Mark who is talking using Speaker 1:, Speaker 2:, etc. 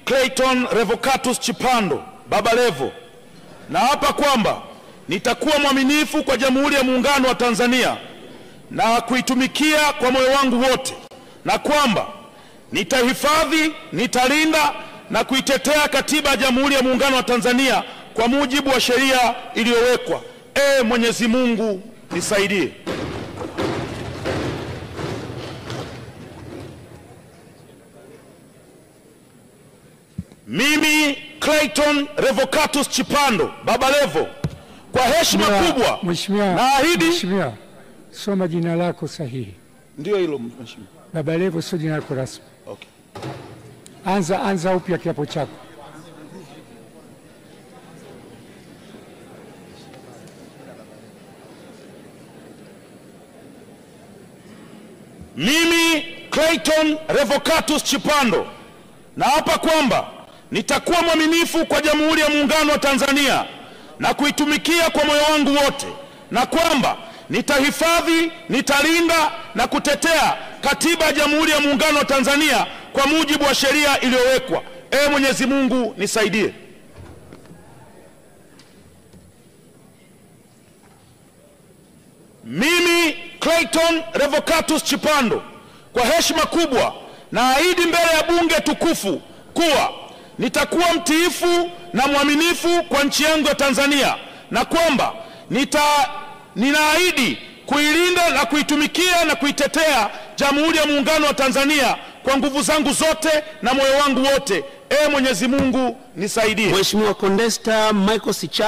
Speaker 1: Clayton Revocatus Chipando Baba Levo, naapa kwamba nitakuwa mwaminifu kwa Jamhuri ya Muungano wa Tanzania na kuitumikia kwa moyo wangu wote, na kwamba nitahifadhi, nitalinda na kuitetea Katiba ya Jamhuri ya Muungano wa Tanzania kwa mujibu wa sheria iliyowekwa. Mwenyezi Mungu nisaidie. Mimi Clayton Revocatus Chipando Baba Levo, kwa heshima kubwa naahidi.
Speaker 2: Mheshimiwa, soma jina lako sahihi.
Speaker 1: Ndio hilo mheshimiwa.
Speaker 2: Baba Levo sio jina lako rasmi.
Speaker 1: Okay.
Speaker 2: Anza upya kiapo chako.
Speaker 1: Mimi Clayton Revocatus Chipando naapa kwamba nitakuwa mwaminifu kwa Jamhuri ya Muungano wa Tanzania na kuitumikia kwa moyo wangu wote, na kwamba nitahifadhi, nitalinda na kutetea Katiba ya Jamhuri ya Muungano wa Tanzania kwa mujibu wa sheria iliyowekwa. Mwenyezi Mungu nisaidie. Mimi Clayton Revocatus Chipando, kwa heshima kubwa naahidi mbele ya bunge tukufu kuwa nitakuwa mtiifu na mwaminifu kwa nchi yangu ya Tanzania, na kwamba ninaahidi kuilinda na kuitumikia na kuitetea Jamhuri ya Muungano wa Tanzania kwa nguvu zangu zote na moyo wangu wote. Mwenyezi Mungu nisaidie.
Speaker 3: Mheshimiwa Condesta Michael Sichari.